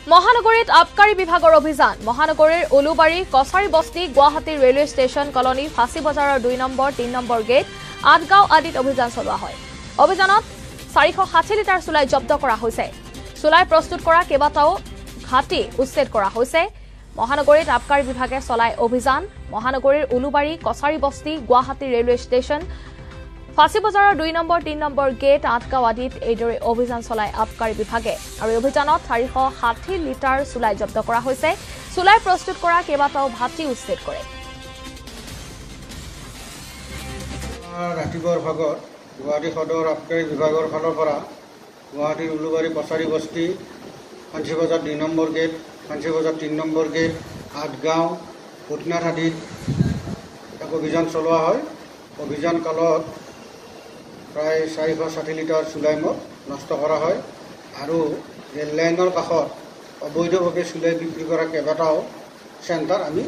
মহানগৰীত আবকাৰী বিভাগৰ অভিযান মহানগৰীৰ উলুবাৰী কছাৰী বস্তি গুৱাহাটী ৰেলৱে ষ্টেচন কলনী ফাঁচী বজাৰৰ 2 নম্বৰ 3 নম্বৰ গেট আটগাঁও আদিত অভিযান চলোৱা হয় অভিযানত 460 লিটাৰ চুলাই জব্দ কৰা হৈছে চুলাই প্ৰস্তুত কৰা কেবাটাও ঘাটি উচ্ছেদ কৰা হৈছে মহানগৰীত আবকাৰী বিভাগে চলাই অভিযান মহানগৰীৰ উলুবাৰী কছাৰী বস্তি গুৱাহাটী ৰেলৱে ষ্টেচন ফাঁচী বজাৰৰ 2 নম্বৰ 3 নম্বৰ গেট আটগাঁও আদিত এইদৰে অভিযান চলাই আবকাৰী বিভাগে আৰু অভিযানত 460 লিটাৰ চুলাই জব্দ কৰা হৈছে চুলাই প্ৰস্তুত কৰা কেবাটাও ভাটি উচ্ছেদ কৰে ৰাতিপুৱাৰ ভাগত গুৱাহাটী সদৰ আবকাৰী বিভাগৰ ফালৰ পৰা গুৱাহাটী উলুবাৰী কছাৰী বস্তি ফাঁচী বজাৰ 2 নম্বৰ গেট ফাঁচী বজাৰ 3 নম্বৰ গেট আটগাঁও ভূটনাথ আদিত এক অভিযান চলোৱা হয় অভিযান কালত প্ৰায় 460 লিটাৰ চুলাই মদ নষ্ট কৰা হয় আৰু ৰেল লাইনৰ কাষত অবৈধভাৱে চুলাই বিক্ৰী কৰা কেইবাটাও চেণ্টাৰ আমি